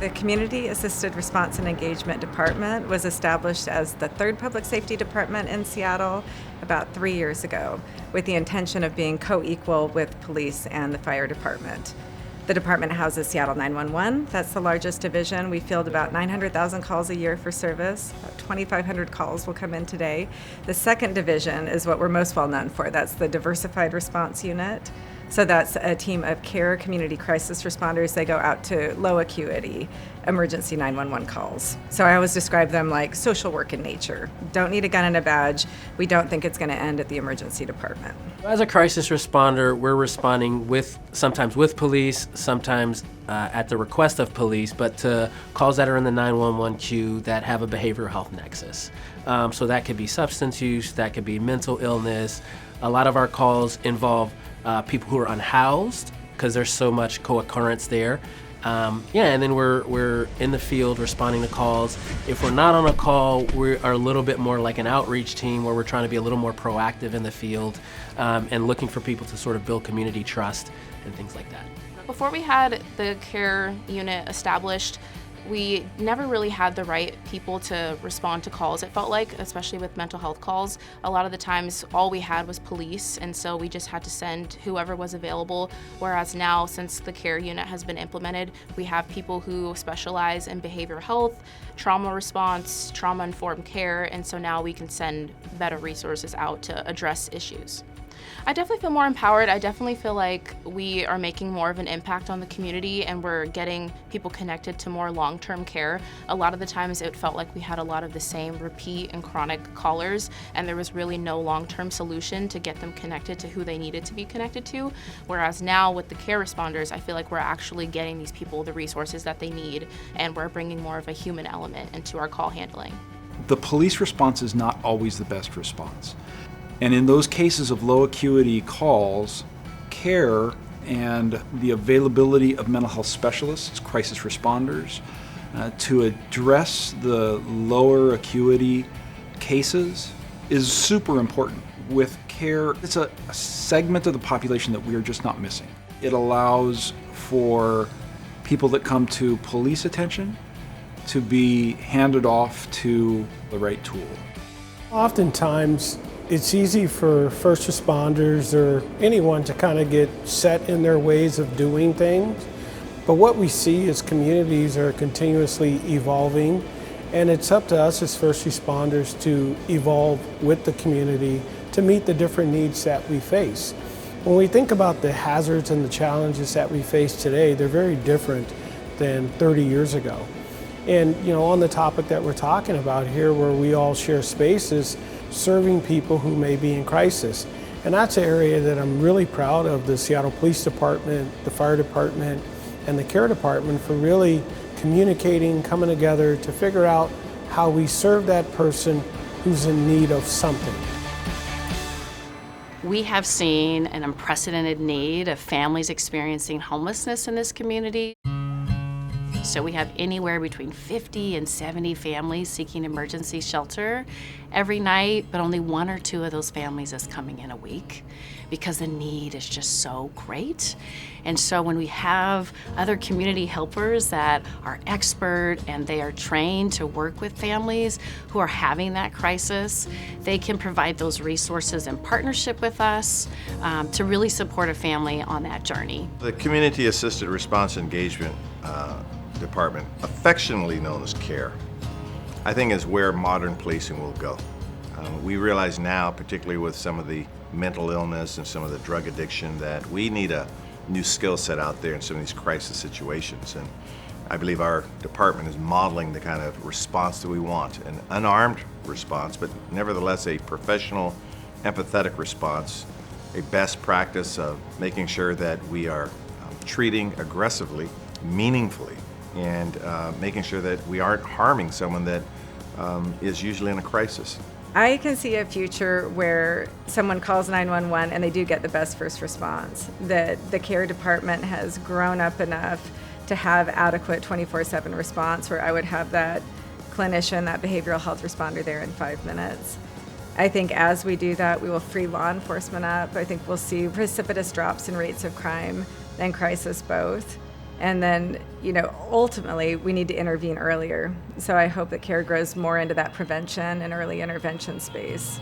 The Community Assisted Response and Engagement Department was established as the third public safety department in Seattle about 3 years ago, with the intention of being co-equal with police and the fire department. The department houses Seattle 911. That's the largest division. We field about 900,000 calls a year for service. About 2,500 calls will come in today. The second division is what we're most well known for. That's the Diversified Response Unit. So that's a team of care community crisis responders. They go out to low acuity emergency 911 calls. So I always describe them like social work in nature. Don't need a gun and a badge. We don't think it's going to end at the emergency department. As a crisis responder, we're responding sometimes with police, sometimes at the request of police, but to calls that are in the 911 queue that have a behavioral health nexus. So that could be substance use, that could be mental illness. A lot of our calls involve people who are unhoused because there's so much co-occurrence there. And then we're in the field responding to calls. If we're not on a call, we are a little bit more like an outreach team where we're trying to be a little more proactive in the field and looking for people to sort of build community trust and things like that. Before we had the care unit established, we never really had the right people to respond to calls. It felt like, especially with mental health calls, a lot of the times all we had was police, and so we just had to send whoever was available. Whereas now, since the care unit has been implemented, we have people who specialize in behavioral health, trauma response, trauma-informed care, and so now we can send better resources out to address issues. I definitely feel more empowered. I definitely feel like we are making more of an impact on the community and we're getting people connected to more long-term care. A lot of the times it felt like we had a lot of the same repeat and chronic callers, and there was really no long-term solution to get them connected to who they needed to be connected to. Whereas now with the care responders, I feel like we're actually getting these people the resources that they need, and we're bringing more of a human element into our call handling. The police response is not always the best response. And in those cases of low acuity calls, care and the availability of mental health specialists, crisis responders, to address the lower acuity cases is super important. With care, it's a segment of the population that we are just not missing. It allows for people that come to police attention to be handed off to the right tool. Oftentimes, it's easy for first responders or anyone to kind of get set in their ways of doing things. But what we see is communities are continuously evolving, and it's up to us as first responders to evolve with the community to meet the different needs that we face. When we think about the hazards and the challenges that we face today, they're very different than 30 years ago. And on the topic that we're talking about here, where we all share spaces, serving people who may be in crisis. And that's an area that I'm really proud of the Seattle Police Department, the Fire Department, and the Care Department for really communicating, coming together to figure out how we serve that person who's in need of something. We have seen an unprecedented need of families experiencing homelessness in this community. So we have anywhere between 50 and 70 families seeking emergency shelter every night, but only 1 or 2 of those families is coming in a week because the need is just so great. And so when we have other community helpers that are expert and they are trained to work with families who are having that crisis, they can provide those resources in partnership with us to really support a family on that journey. The Community Assisted Response Engagement Department, affectionately known as CARE, I think is where modern policing will go. We realize now, particularly with some of the mental illness and some of the drug addiction, that we need a new skill set out there in some of these crisis situations. And I believe our department is modeling the kind of response that we want, an unarmed response, but nevertheless a professional, empathetic response, a best practice of making sure that we are treating aggressively, meaningfully, and making sure that we aren't harming someone that is usually in a crisis. I can see a future where someone calls 911 and they do get the best first response, that the care department has grown up enough to have adequate 24/7 response where I would have that clinician, that behavioral health responder there in 5 minutes. I think as we do that, we will free law enforcement up. I think we'll see precipitous drops in rates of crime and crisis both. And then, ultimately, we need to intervene earlier. So I hope that CARE grows more into that prevention and early intervention space.